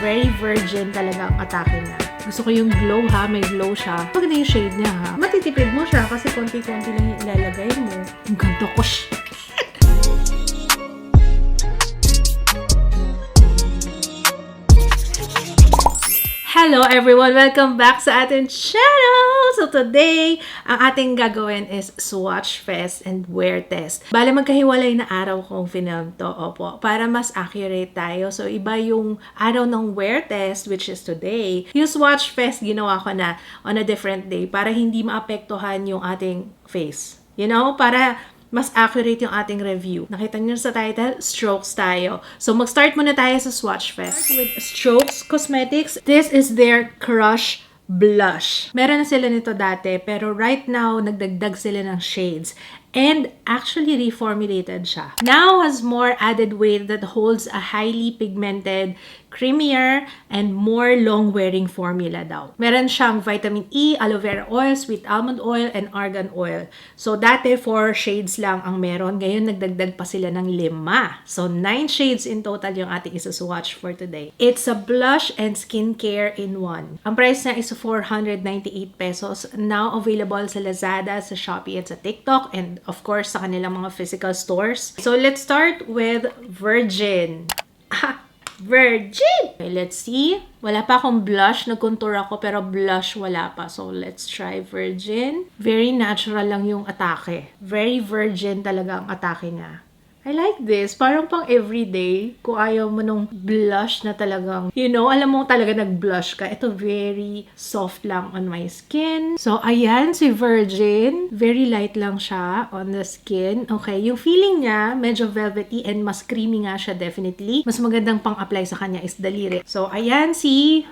Very virgin talaga ang atake niya. Gusto ko yung glow ha, may glow siya. Maganda yung shade niya ha. Matitipid mo siya kasi konti-konti lang yung ilalagay mo. Ang ganda ko siya. Hello everyone! Welcome back sa ating channel! So today, ang ating gagawin is swatch fest and wear test. Bale magkahiwalay na araw kong film to, opo, para mas accurate tayo. So iba yung araw ng wear test, which is today. Yung swatch fest, ginawa ko na on a different day para hindi maapektuhan yung ating face. You know, para mas accurate yung ating review. Nakita niyo sa title, Strokes tayo. So, mag-start muna tayo sa Swatch Fest. With Strokes Cosmetics, this is their Crush Blush. Meron na sila nito dati, pero right now, nagdagdag sila ng shades. And actually reformulated siya. Now has more added weight that holds a highly pigmented, creamier, and more long-wearing formula daw. Meron siyang vitamin E, aloe vera oil, sweet almond oil, and argan oil. So dati 4 shades lang ang meron. Ngayon nagdagdag pa sila ng 5. So 9 shades in total yung ating isa-swatch for today. It's a blush and skincare in one. Ang price niya is 498 pesos. Now available sa Lazada, sa Shopee, at sa TikTok, and of course, sa kanilang mga physical stores. So, let's start with Virgin. Virgin! Okay, let's see. Wala pa akong blush. Nag-contour ako, pero blush wala pa. So, let's try Virgin. Very natural lang yung atake. Very virgin talaga ang atake niya. I like this. Parang pang everyday. Kung ayaw mo nung blush na talagang, you know, alam mo talaga nag-blush ka. Ito very soft lang on my skin. So, ayan si Virgin. Very light lang siya on the skin. Okay, yung feeling niya, medyo velvety and mas creamy nga siya definitely. Mas magandang pang-apply sa kanya is daliri. So, ayan si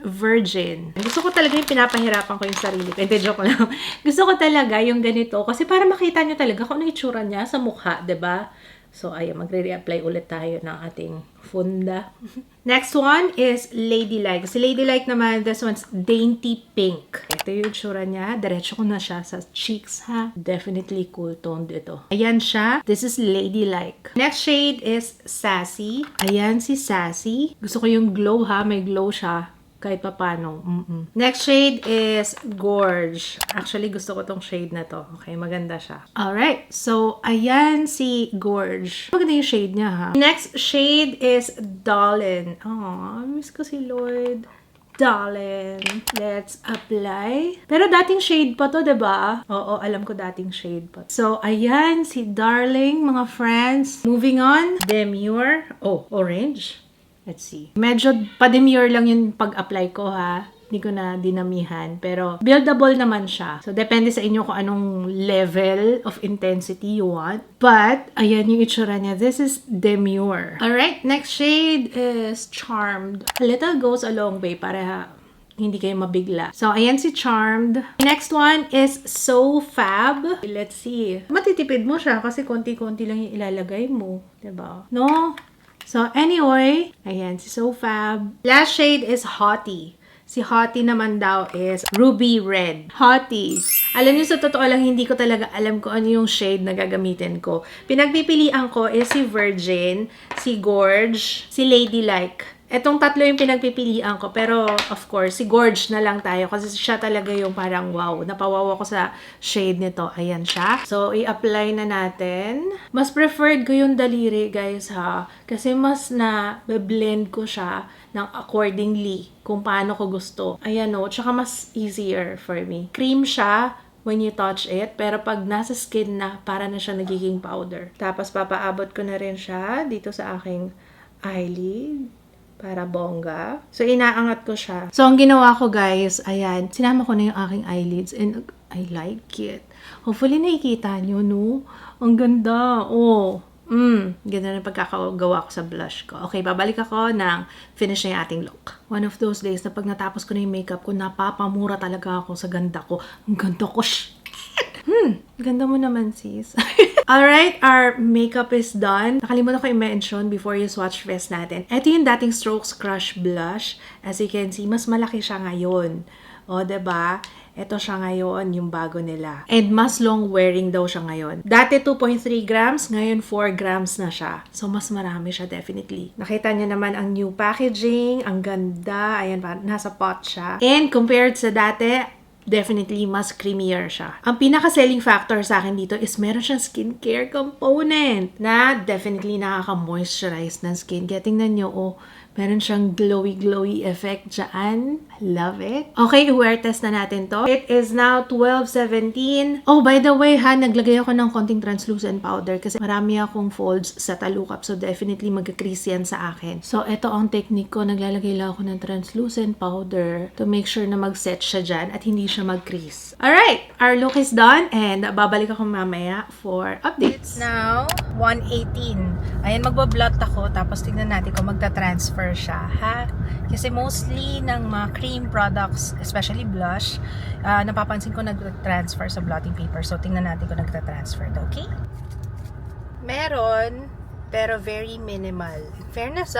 Virgin. Gusto ko talaga yung pinapahirapan ko yung sarili ko. Hindi, joke lang. Gusto ko talaga yung ganito kasi para makita nyo talaga kung ano itsura niya sa mukha, 'di ba? So, ayan, magre-reapply ulit tayo ng ating funda. Next one is Ladylike. Si Ladylike naman, this one's Dainty Pink. Ito yung itsura niya. Diretso ko na siya sa cheeks, ha? Definitely cool toned ito. Ayan siya. This is Ladylike. Next shade is Sassy. Ayan si Sassy. Gusto ko yung glow, ha? May glow siya. Kahit pa paano. Next shade is Gorge. Actually, gusto ko tong shade na to. Okay, maganda siya. Alright, so, ayan si Gorge. Maganda yung shade niya, ha? Next shade is Darlin. Aww, miss ko si Lloyd. Darlin. Let's apply. Pero dating shade pa to, diba? Oo, alam ko dating shade pa. So, ayan si Darling, mga friends. Moving on. Demure. Oh, orange. Let's see. Medyo pa-demure lang yung pag-apply ko, ha. Hindi ko na dinamihan. Pero buildable naman siya. So, depende sa inyo kung anong level of intensity you want. But, ayan yung itsura niya. This is demure. Alright, next shade is Charmed. A little goes a long way para hindi kayo mabigla. So, ayan si Charmed. Next one is So Fab. Let's see. Matitipid mo siya kasi konti-konti lang yung ilalagay mo. Diba? No? So, anyway, ayan, si So Fab. Last shade is Hottie. Si Hottie naman daw is Ruby Red. Hottie. Alam niyo, sa totoo lang, hindi ko talaga alam kung ano yung shade na gagamitin ko. Pinagpipilian ko is si Virgin, si Gorge, si Ladylike. Etong tatlo yung pinagpipilian ko. Pero, of course, si Gorge na lang tayo. Kasi siya talaga yung parang wow. Napawawa ko sa shade nito. Ayan siya. So, i-apply na natin. Mas preferred ko yung daliri, guys, ha. Kasi mas na-blend ko siya ng accordingly kung paano ko gusto. Ayan, no. Tsaka mas easier for me. Cream siya when you touch it. Pero pag nasa skin na, para na siya nagiging powder. Tapos, papaabot ko na rin siya dito sa aking eyelid. Para bongga. So, inaangat ko siya. So, ang ginawa ko, guys, ayan, sinama ko na yung aking eyelids and I like it. Hopefully, nakikita nyo, no? Ang ganda. Oh. Ganda na pagkakagawa ko sa blush ko. Okay, babalik ako ng finish na yung ating look. One of those days na pag natapos ko na yung makeup ko, napapamura talaga ako sa ganda ko. Ang ganda ko. Ganda mo naman, sis. Alright, our makeup is done. Nakalimutan ko i-mention before yung swatch fest natin. Ito yung dating Strokes Crush Blush. As you can see, mas malaki siya ngayon. O, diba? Ito siya ngayon, yung bago nila. And mas long wearing daw siya ngayon. Dati 2.3 grams, ngayon 4 grams na siya. So, mas marami siya definitely. Nakita niyo naman ang new packaging, ang ganda. Ayan, nasa pot siya. And compared sa dati, definitely mas creamier siya. Ang pinaka-selling factor sa akin dito is meron siyang skincare component na definitely nakaka-moisturize ng skin. Tingnan nyo, oh, meron siyang glowy effect dyan. Love it. Okay, i-wear test na natin to. It is now 12:17. Oh, by the way ha, naglagay ako ng konting translucent powder kasi marami akong folds sa talukap. So, definitely mag-crease yan sa akin. So, ito ang technique ko. Naglalagay lang ako ng translucent powder to make sure na mag-set siya dyan at hindi siya mag-crease. Alright, our look is done and babalik ako mamaya for updates. Now, 1:18. Ayan, magbablot ako tapos tingnan natin kung magta-transfer siya, ha? Kasi mostly ng mga cream products, especially blush, napapansin ko nag-transfer sa blotting paper. So, tingnan natin kung nagta-transfer ito, okay? Meron, pero very minimal. In fairness,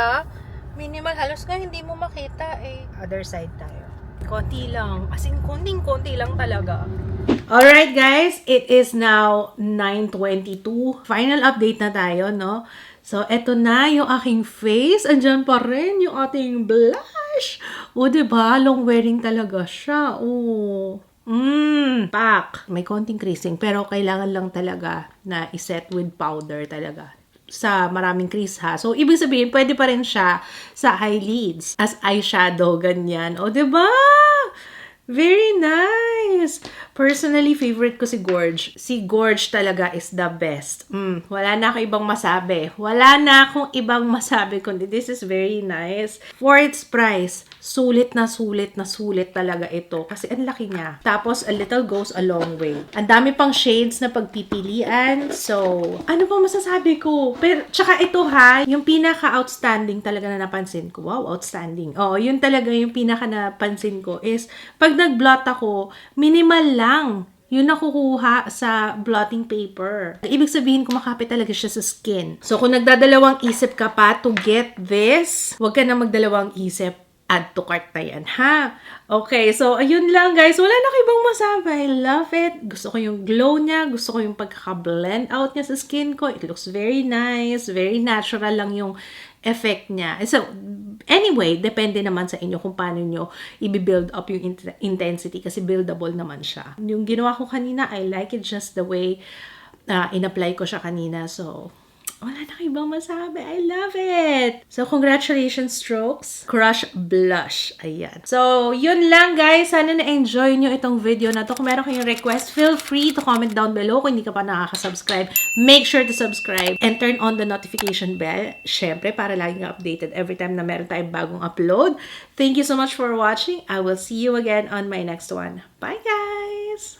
minimal. Halos nga hindi mo makita eh. Other side tayo. Konti lang. As in, konting-konti lang talaga. Alright guys, it is now 9:22. Final update na tayo, no? So, eto na yung aking face. Andyan pa rin yung ating blush. O, diba? Long wearing talaga siya. O. Pak. May konting creasing. Pero kailangan lang talaga na iset with powder talaga. Sa maraming crease ha. So, ibig sabihin, pwede pa rin siya sa eyelids. As eyeshadow, ganyan. O, diba? Very nice! Personally, favorite ko si Gorge. Si Gorge talaga is the best. Wala na akong ibang masabi. Wala na akong ibang masabi kundi this is very nice. For its price, sulit na sulit talaga ito. Kasi ang laki niya. Tapos, a little goes a long way. Ang dami pang shades na pagpipilian. So, ano pa masasabi ko? Pero, tsaka ito ha, yung pinaka-outstanding talaga na napansin ko. Wow, outstanding. Oh, yun talaga yung pinaka-napansin ko is, pag nag-blot ako, minimal lang yun nakukuha sa blotting paper. Ibig sabihin, kumakapit talaga siya sa skin. So, kung nagdadalawang isip ka pa to get this, huwag ka na magdalawang isip. Add to cart na yan, ha? Okay, so, ayun lang, guys. Wala na ibang masabi. I love it. Gusto ko yung glow niya. Gusto ko yung pagkaka-blend out niya sa skin ko. It looks very nice. Very natural lang yung effect niya. So, anyway, depende naman sa inyo kung paano nyo i-build up yung intensity kasi buildable naman siya. Yung ginawa ko kanina, I like it just the way in-apply ko siya kanina. So, wala na ibang masabi. I love it! So, congratulations, Strokes Crush Blush. Ayan. So, yun lang, guys. Sana na-enjoy nyo itong video na to. Kung meron kayong request, feel free to comment down below. Kung hindi ka pa nakaka-subscribe, make sure to subscribe and turn on the notification bell. Syempre, para lagi ka updated every time na meron tayong bagong upload. Thank you so much for watching. I will see you again on my next one. Bye, guys!